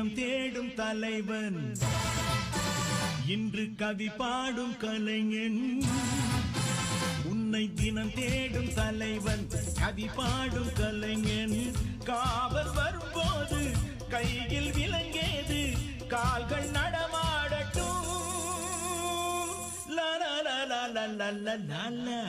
தினம் தேடும் தலைவன் இன்று கவி பாடும் கலைஞன் உன்னை தினம் தேடும் தலைவன் கவி பாடும் கலைஞன் காவல் வரும்போது கையில் விலங்கேது கால்கள் நடமாடட்டும் லா லா லா லா லா லா லா